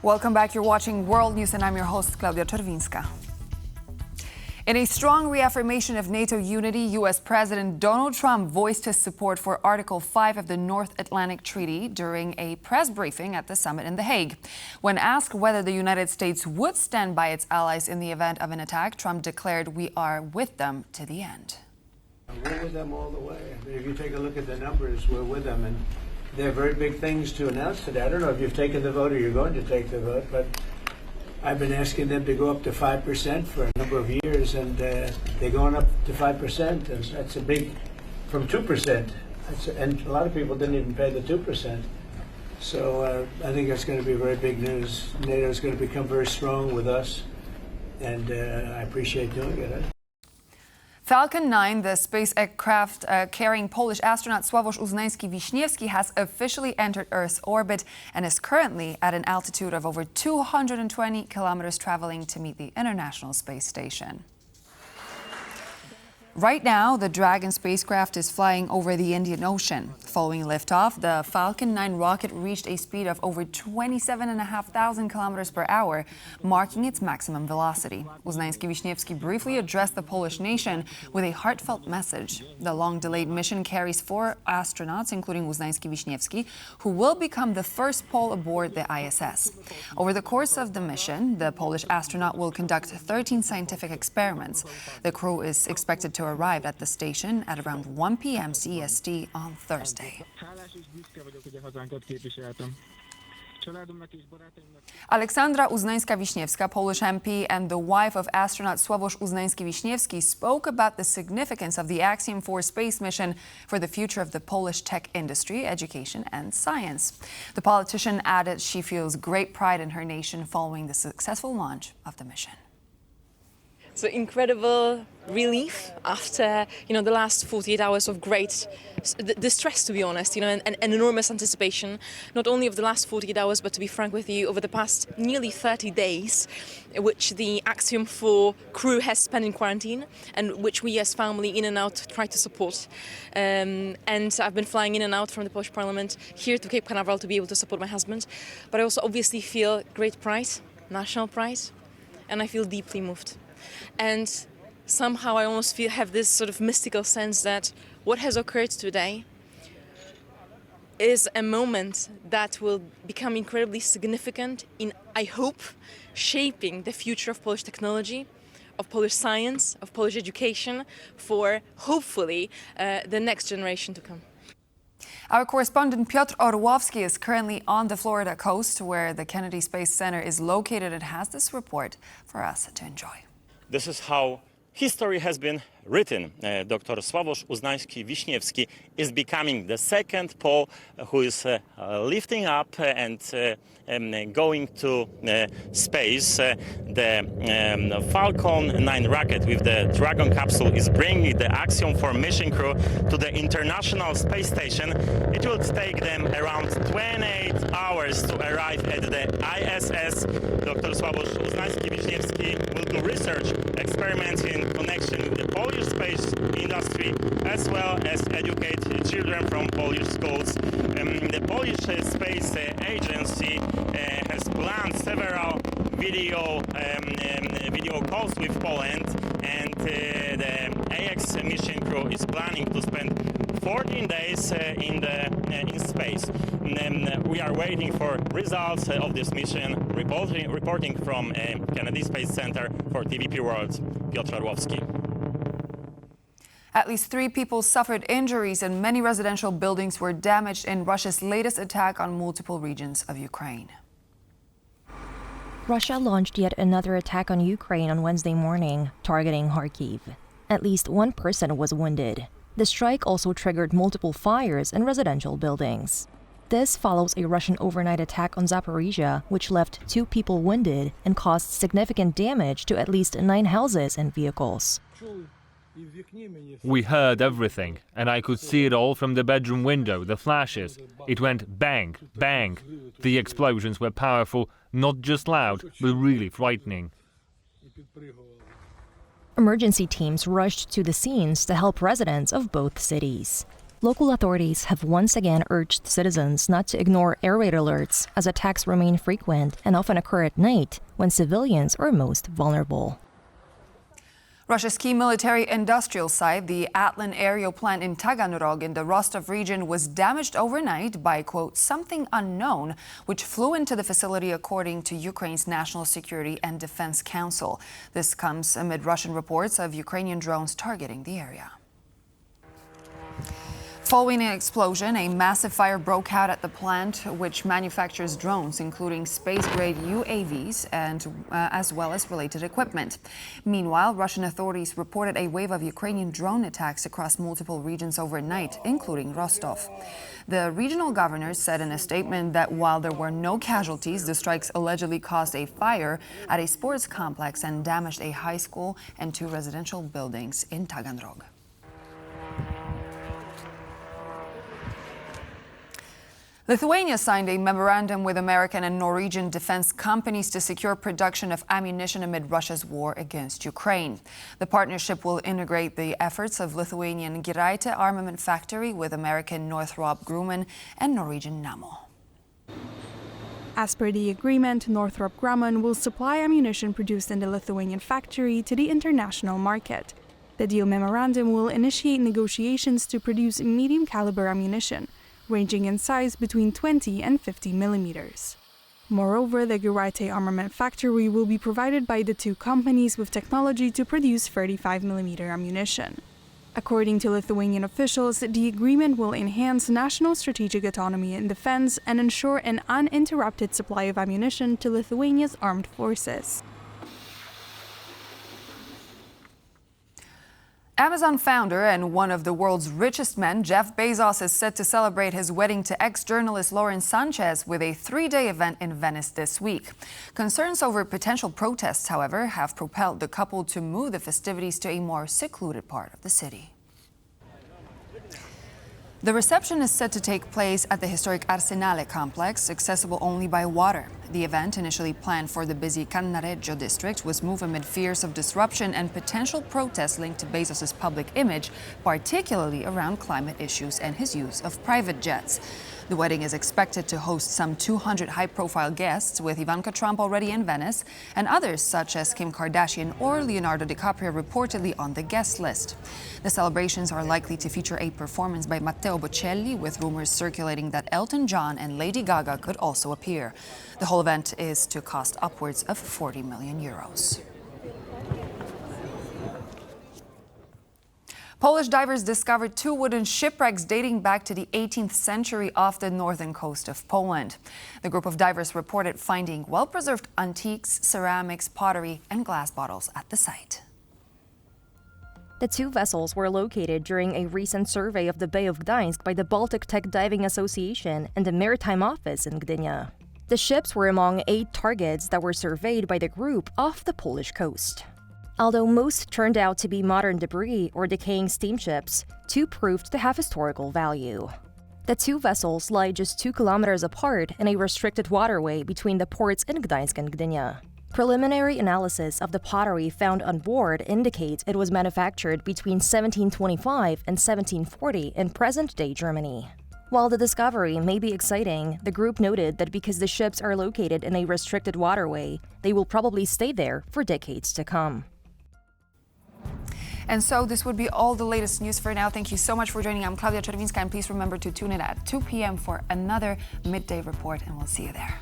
Welcome back. You're watching World News and I'm your host, Klaudia Czerwińska. In a strong reaffirmation of NATO unity, U.S. President Donald Trump voiced his support for Article 5 of the North Atlantic Treaty during a press briefing at the summit in The Hague. When asked whether the United States would stand by its allies in the event of an attack, Trump declared, "We are with them to the end." We're with them all the way. I mean, if you take a look at the numbers, we're with them. And there are very big things to announce today. I don't know if you've taken the vote or you're going to take the vote, but I've been asking them to go up to 5% for a number of years, and they're going up to 5%, and that's a big, from 2%. And a lot of people didn't even pay the 2%. So I think that's going to be very big news. NATO is going to become very strong with us, and I appreciate doing it. Falcon 9, the space aircraft carrying Polish astronaut Sławosz Uznański-Wiśniewski, has officially entered Earth's orbit and is currently at an altitude of over 220 kilometers, traveling to meet the International Space Station. Right now, the Dragon spacecraft is flying over the Indian Ocean. Following liftoff, the Falcon 9 rocket reached a speed of over 27,500 kilometers per hour, marking its maximum velocity. Uznański-Wiśniewski briefly addressed the Polish nation with a heartfelt message. The long-delayed mission carries 4 astronauts, including Uznański-Wiśniewski, who will become the first Pole aboard the ISS. Over the course of the mission, the Polish astronaut will conduct 13 scientific experiments. The crew is expected to arrive at the station at around 1 p.m. CEST on Thursday. Aleksandra Uznańska-Wiśniewska, Polish MP and the wife of astronaut Sławosz Uznański-Wiśniewski, spoke about the significance of the Axiom 4 space mission for the future of the Polish tech industry, education and science. The politician added she feels great pride in her nation following the successful launch of the mission. It's an incredible relief after, the last 48 hours of great distress, to be honest, and enormous anticipation, not only of the last 48 hours, but to be frank with you, over the past nearly 30 days, which the Axiom 4 crew has spent in quarantine and which we as family in and out try to support. And I've been flying in and out from the Polish Parliament here to Cape Canaveral to be able to support my husband. But I also obviously feel great pride, national pride, and I feel deeply moved. And somehow I almost have this sort of mystical sense that what has occurred today is a moment that will become incredibly significant in, I hope, shaping the future of Polish technology, of Polish science, of Polish education for, hopefully, the next generation to come. Our correspondent Piotr Orłowski is currently on the Florida coast, where the Kennedy Space Center is located, and has this report for us to enjoy. This is how history has been written. Dr. Sławosz Uznański-Wiśniewski is becoming the second Pole who is lifting up and going to space. The Falcon 9 rocket with the Dragon capsule is bringing the Axiom 4 mission crew to the International Space Station. It will take them around 28 hours to arrive at the ISS. Dr. Sławosz Uznański-Wiśniewski will do research experiments in connection with the Polish space industry, as well as educate children from Polish schools. The Polish Space Agency has planned several video calls with Poland, and the AX mission crew is planning to spend 14 days in space. We are waiting for results of this mission. Reporting from Kennedy Space Center for TVP World, Piotr Orłowski. At least 3 people suffered injuries and many residential buildings were damaged in Russia's latest attack on multiple regions of Ukraine. Russia launched yet another attack on Ukraine on Wednesday morning, targeting Kharkiv. At least 1 person was wounded. The strike also triggered multiple fires in residential buildings. This follows a Russian overnight attack on Zaporizhia, which left 2 people wounded and caused significant damage to at least 9 houses and vehicles. We heard everything, and I could see it all from the bedroom window, the flashes. It went bang, bang. The explosions were powerful, not just loud, but really frightening. Emergency teams rushed to the scenes to help residents of both cities. Local authorities have once again urged citizens not to ignore air raid alerts, as attacks remain frequent and often occur at night when civilians are most vulnerable. Russia's key military-industrial site, the Atlan aerial plant in Taganrog in the Rostov region, was damaged overnight by, quote, something unknown, which flew into the facility, according to Ukraine's National Security and Defense Council. This comes amid Russian reports of Ukrainian drones targeting the area. Following an explosion, a massive fire broke out at the plant, which manufactures drones, including space-grade UAVs, and as well as related equipment. Meanwhile, Russian authorities reported a wave of Ukrainian drone attacks across multiple regions overnight, including Rostov. The regional governor said in a statement that while there were no casualties, the strikes allegedly caused a fire at a sports complex and damaged a high school and 2 residential buildings in Taganrog. Lithuania signed a memorandum with American and Norwegian defense companies to secure production of ammunition amid Russia's war against Ukraine. The partnership will integrate the efforts of Lithuanian Giraitė armament factory with American Northrop Grumman and Norwegian Nammo. As per the agreement, Northrop Grumman will supply ammunition produced in the Lithuanian factory to the international market. The deal memorandum will initiate negotiations to produce medium-caliber ammunition, ranging in size between 20 and 50 millimeters. Moreover, the Giraitė armament factory will be provided by the 2 companies with technology to produce 35mm ammunition. According to Lithuanian officials, the agreement will enhance national strategic autonomy in defense and ensure an uninterrupted supply of ammunition to Lithuania's armed forces. Amazon founder and one of the world's richest men, Jeff Bezos, is set to celebrate his wedding to ex-journalist Lauren Sanchez with a 3-day event in Venice this week. Concerns over potential protests, however, have propelled the couple to move the festivities to a more secluded part of the city. The reception is set to take place at the historic Arsenale complex, accessible only by water. The event, initially planned for the busy Cannareggio district, was moved amid fears of disruption and potential protests linked to Bezos' public image, particularly around climate issues and his use of private jets. The wedding is expected to host some 200 high-profile guests, with Ivanka Trump already in Venice, and others such as Kim Kardashian or Leonardo DiCaprio reportedly on the guest list. The celebrations are likely to feature a performance by Matteo Bocelli, with rumors circulating that Elton John and Lady Gaga could also appear. The whole event is to cost upwards of 40 million euros. Polish divers discovered 2 wooden shipwrecks dating back to the 18th century off the northern coast of Poland. The group of divers reported finding well-preserved antiques, ceramics, pottery, and glass bottles at the site. The 2 vessels were located during a recent survey of the Bay of Gdańsk by the Baltic Tech Diving Association and the Maritime Office in Gdynia. The ships were among 8 targets that were surveyed by the group off the Polish coast. Although most turned out to be modern debris or decaying steamships, 2 proved to have historical value. The 2 vessels lie just 2 kilometers apart in a restricted waterway between the ports in Gdańsk and Gdynia. Preliminary analysis of the pottery found on board indicates it was manufactured between 1725 and 1740 in present-day Germany. While the discovery may be exciting, the group noted that because the ships are located in a restricted waterway, they will probably stay there for decades to come. And so this would be all the latest news for now. Thank you so much for joining. I'm Klaudia Czerwińska, and please remember to tune in at 2 p.m. for another midday report, and we'll see you there.